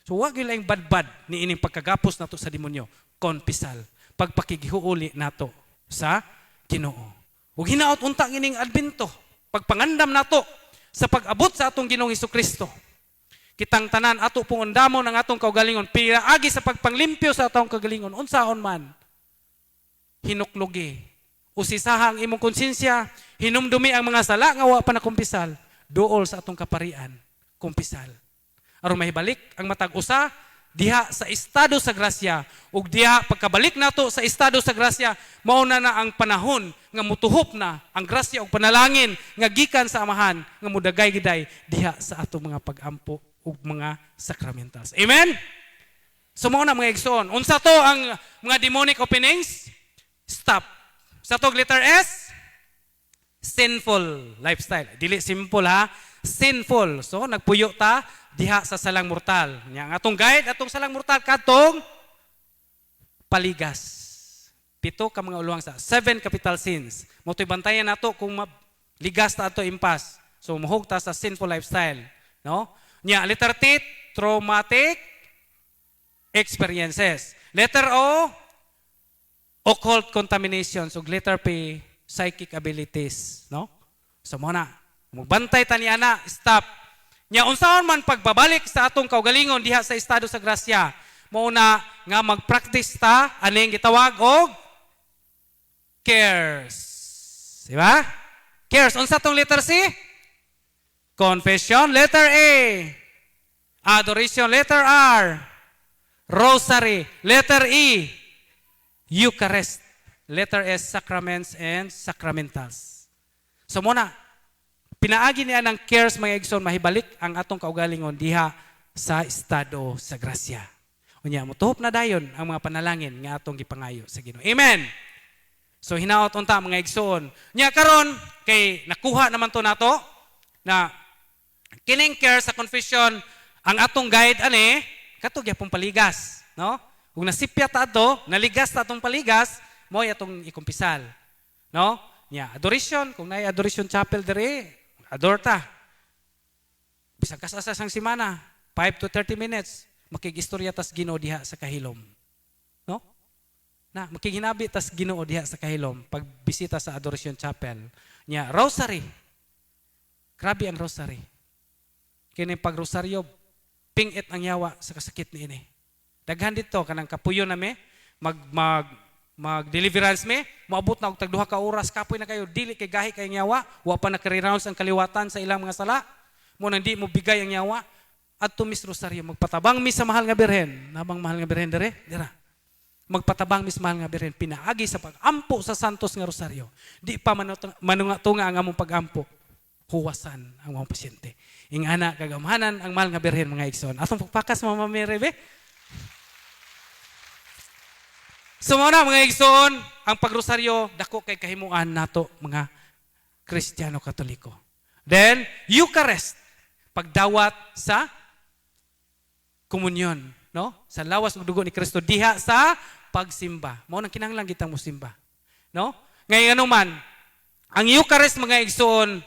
Speaker 1: So wag gyud laing badbad ni ining pagkagapos nato sa demonyo, konpisal, pagpakigihuuli nato sa Ginoo. Ug hinaot unta ining Adbento, pagpangandam nato sa pag-abot sa atong Ginoong Hesukristo. Kitang tanan ato pong undamon ang atong kaugalingon, pinaagi sa pagpanglimpyo sa atong kaugalingon, unsaon man, hinuklugi, usisaha ang imong konsensya, hinumdumi ang mga sala nga wa pa nakumpisal, duol sa atong kaparian, kumpisal. Aron mahibalik ang matag usa diha sa estado sa grasya ug diha pagkabalik nato sa estado sa grasya mao na ang panahon nga mutuhop na ang grasya ug panalangin nga gikan sa Amahan nga mudagay giday diha sa atong mga pag-ampo ug mga sakramentals. Amen. Sumo na mga igsoon. Unsa to ang mga demonic openings? Stop. Sa to letter S, sinful lifestyle. Dili simple ha, sinful. So nagpuyo ta diha sa salang mortal. Nya atong guide atong salang mortal kadtong paligas. 7 ka mga uluhang sa 7 capital sins. Mo toy bantayan nato kung ligas ta ato impas. So mohog ta sa sinful lifestyle, no? Nya letter T, traumatic experiences. Letter O, occult contaminations. Ug letter P, psychic abilities, no? So mo na magbantay ta ni ana, stop. Nya unsaon man pagbabalik sa atong kaugalingon diha sa estado sa grasya, mao na nga mag-practice ta aning gitawag og cares. Di ba? Cares. Unsa tong letter C? Confession. Letter A. Adoration. Letter R. Rosary. Letter E. Eucharist. Letter S. Sacraments and sacramentals. So muna, pinaagi niya ng cares mga igsoon, mahibalik ang atong kaugalingon diha sa estado sa grasya. Unya, mutuhop na dayon ang mga panalangin nga atong gipangayo sa Ginoo. Amen. So hinaot unta mga igsoon. Nya karon kay nakuha naman to nato na kining care sa confession ang atong guide ani kato gyapon paligas, no? Kung nasipya ta ato, naligas ta atong paligas, mo atong ikumpisal, no? Nya adoration, kung naay adoration chapel dire, adore ta. Bisag ka sa sang semana, 5 to 30 minutes, makigistorya tas Ginoo diha sa kahilom. No? Na makiginabi tas Ginoo diha sa kahilom pag bisita sa adoration chapel. Nya rosary. Grabe ang rosary. Kini pag rosaryo pingit ang yawa sa kasakit niini. Daghan dito kanang kapuyo na me mag deliverance me, moabot na og tag 2 ka oras kapoy na kayo dili kay gahi kay yawa, wa pa nakare-rounds ang kaliwatan sa ilang mga sala. Mo nang di mo bigay ang yawa adto mis rosaryo magpatabang mi sa mahal nga birhen. Nabang mahal nga birhen dira. Magpatabang mis mahal nga birhen pinaagi sa pagampo sa santos nga rosaryo. Di pa manunga-tunga ang among pagampo. Huwasan ang mga pasyente. Ingana kagamhanan ang mahal nga birhen mga igsoon. Atong pagpakas mga mamirebe. So muna mga igsoon, ang pagrosaryo dako kay kahimuan nato mga Kristiyano Katoliko. Then Eucharist, pagdawat sa komunyon, no? Sa lawas ug dugo ni Kristo diha sa pagsimba. Mao nang kinahanglan kitang mosimba, no? Ngayon man, ang Eucharist mga igsoon,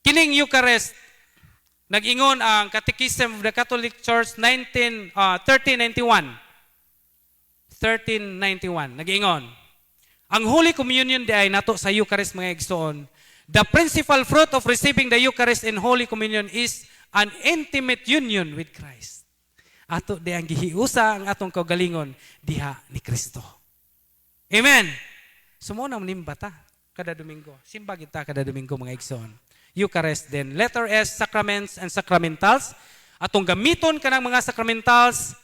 Speaker 1: kining Eucharist nag-ingon ang Catechism of the Catholic Church 1391. 1391 nag-ingon. Ang Holy Communion di ay nato sa Eucharist mga igsoon. The principal fruit of receiving the Eucharist in Holy Communion is an intimate union with Christ. Ato di ang gihiusa ang atong kaugalingon diha ni Kristo. Amen. Sumo na manimba ta kada Domingo. Simba kita kada Domingo mga igsoon. Eucharist then letter S, sacraments and sacramentals. Atong gamiton kanang mga sacramentals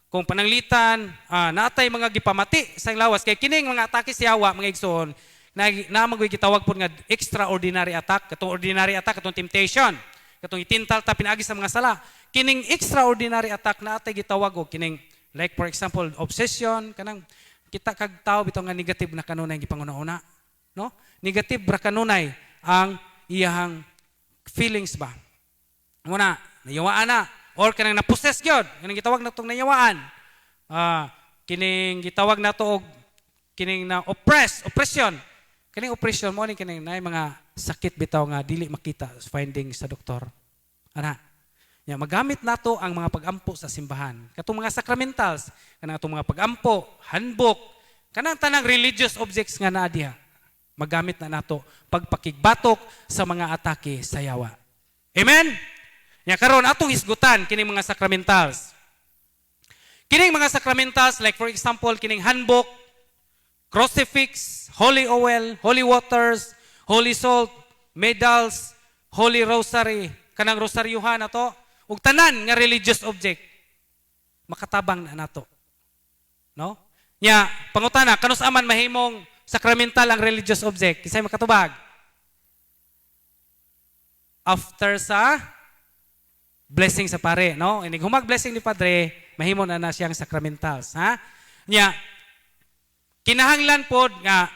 Speaker 1: kung pananglitan, natay mga gipamati sa lawas kay kining mga atake sa yawa mga igsoon na magoy gitawag pud nga extraordinary attack, katong ordinary attack, katong temptation, katong itintal ta pinaagi sa mga sala. Kining extraordinary attack na atay gitawag og kining like for example obsession kanang kita kag tawo bitaw nga negative na kanunay gipangunahuna, no? Negative ra kanunay ang iyang feelings ba. Muna, nayawaan na or kanang na-possess gyud, kanang gitawag natong nayawaan. Kining gitawag nato og kining na oppression. Kining oppression mo ni kining nay mga sakit bitaw nga dili makita finding sa doktor. Ana. Ya magamit nato ang mga pagampo sa simbahan. Katong mga sacramentals, kanang atong mga pagampo, handbook, kanang tanang religious objects nga naa diha. Magamit na nato pagpakigbatok sa mga atake sa yawa. Amen. Ya karon atong hisgutan kining mga sacramentals. Kining mga sacramentals like for example kining handbook, crucifix, holy oil, holy waters, holy salt, medals, holy rosary, kanang rosaryuhan nato ug tanan nga religious object makatabang na nato. No? Nya pangutana kanus aman mahimong sacramental ang religious object kisay makatubag? After sa blessing sa pare, no? Inig humag blessing ni Padre, mahimo na siyang sacramentals, ha? Nya kinahanglan pod nga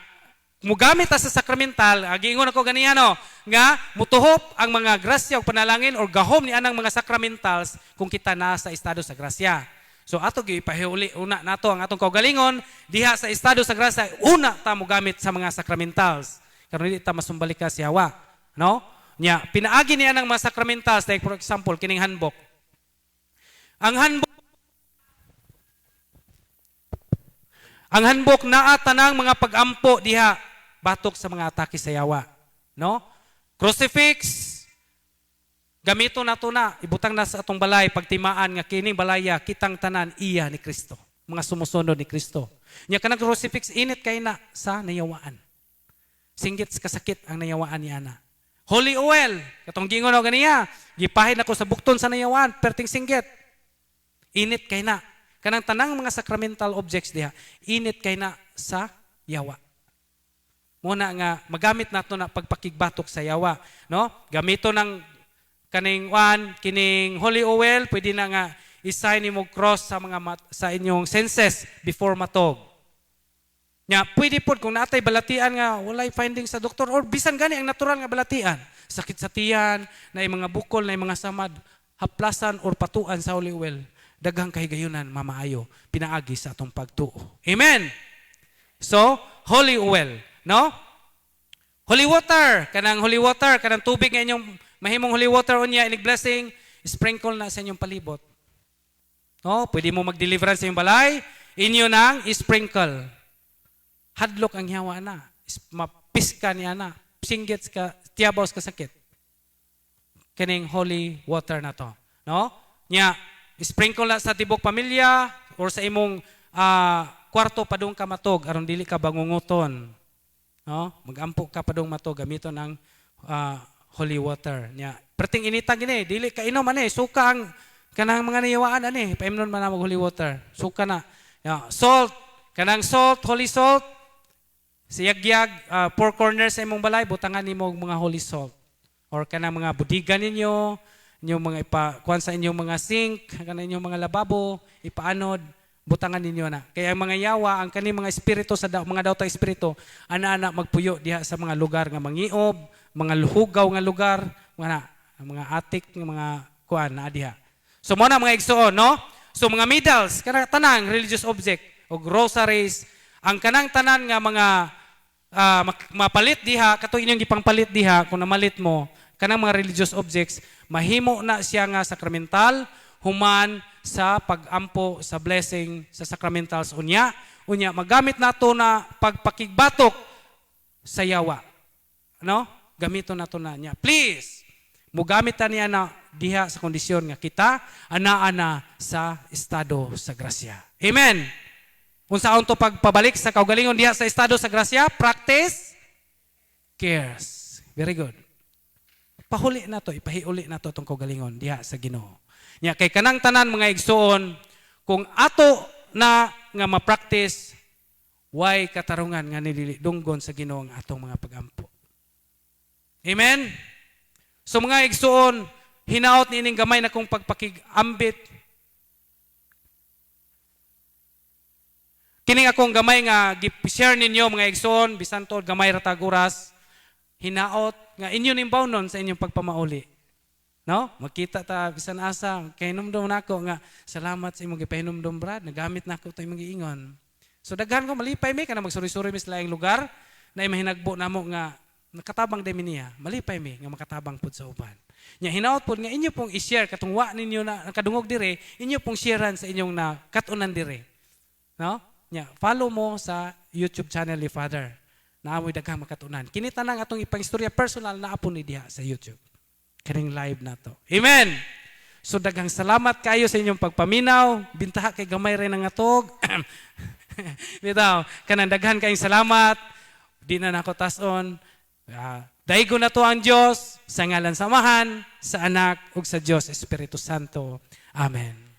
Speaker 1: mugamit ta sa sacramental, giingon ako ganiya no, nga mutuhop ang mga grasya o panalangin or gahom ni anang mga sacramentals kung kita na sa estado sa grasya. So ato gipahiuli una nato ang atong kaugalingon diha sa estado sa grasya, una ta mugamit sa mga sacramentals. Karon dili ta masumbalik ka si Hawa, no? Nya pinaagi niya ng mga sacramentals, like for example kining handbook. Ang handbook naa tanang mga pagampo diha batok sa mga atake sa yawa, no? Crucifix gamito nato na ibutang na sa atong balay pagtimaan nga kining balaya kitang tanan iya ni Kristo, mga sumusunod ni Kristo. Nya kanang crucifix init kay na sa nayawaan. Singgit kasakit ang nayawaan niya na. Holy oil, katong gingon og ganiya, gipahid nako sa bukton sa nayawaan perting singgit. Init kay na. Kanang tanang mga sacramental objects diha, init kay na sa yawa. Muna nga magamit nato na pagpakigbatok sa yawa, no? Gamito ng kining holy oil, pwede na nga i-sign nimo cross sa sa inyong senses before matog. Nya pwede pod kung natay balatian nga walay finding sa doktor or bisan gani ang natural nga balatian, sakit sa tiyan, na mga bukol, na mga samad, haplasan or patuan sa holy oil. Daghang kahigayunan mamaayo pinaagi sa atong pagtuo. Amen. So, holy oil, no? Holy water, kanang tubig nga inyong mahimong holy water unya inig blessing, sprinkle na sa inyong palibot. No, pwede mo mag-deliverance sa inyong balay, inyo nang sprinkle. Hadlok ang yawa na, mapiska niya na, singgit ka, tiyabaws ka sakit. Kaning holy water na to, no? Nya sprinkle na sa tibok pamilya or sa imong kwarto padung ka matog aron dili ka bangunguton, no? Magampo ka padung matog gamiton ang holy water nya perting inita gini dili ka inom ani suka ang kanang mga niyawaan ani paimnon man na holy water suka na. Salt, kanang salt, holy salt, siyagyag four corners sa imong balay butangan nimo mga holy salt or kanang mga budigan ninyo mga kuan sa inyong mga sink, kanang inyong mga lababo ipaanod butangan ninyo na. Kaya ang mga yawa, ang kaning mga espiritu sa mga daw espiritu, ana-ana magpuyo diha sa mga lugar nga mangiob, mga luhugaw nga lugar, mga atik nga mga kuan na diha. So mo na mga igsoon, no? So mga medals, kanang tanang religious object o groceries, ang kanang tanan nga mga mapalit diha, kato inyong gipangpalit diha kung namalit mo, kanang mga religious objects, mahimo na siya nga sacramental, human sa pagampo sa blessing sa sacramentals unya magamit nato na pagpakigbatok sa yawa, no? Gamito nato na niya, please mugamit ta niya na diha sa kondisyon nga kita ana sa estado sa grasya. Amen. Unsaon to pagpabalik sa kaugalingon diha sa estado sa grasya? Practice cares. Very good. Ipahiuli nato tong kaugalingon diha sa Ginoo. Nya kay kanang tanan mga igsoon, kung ato na nga ma-practice, way katarungan nga nilidunggon sa Ginoo ang atong mga pagampo. Amen? So mga igsoon, hinaot niining gamay na kong pagpakigambit. Kining akong gamay nga gi-share ninyo mga igsoon, bisan tod gamay ra taguras, hinaot nga inyo nimbawnon sa inyong pagpamauli. No? Makita ta bisan asa kay hinumdom nako nga salamat sa imong gipahinumdom brad, nagamit nako ta imong giingon. So daghan ko malipay mi kana magsuri-suri mi sa laing lugar na mahinagbo namo nga nakatabang demi niya. Malipay mi nga makatabang pud sa uban. Nya hinaot pud nga inyo pong i-share katong wa ninyo na nakadungog dire, inyo pong sharean sa inyong na kat-unan dire. No? Nya follow mo sa YouTube channel ni Father. Naamoy daghang makatunan. Kini tanang atong ipangstorya personal na apon ni diha sa YouTube. Kaning live na to. Amen! So daghang salamat kayo sa inyong pagpaminaw. Bintaha kay gamay rin ang atog. Bitaw, kanang daghan kayong salamat. Di na nako tason. Daigo na to ang Dios sa ngalan samahan, sa anak ug sa Dios Espiritu Santo. Amen.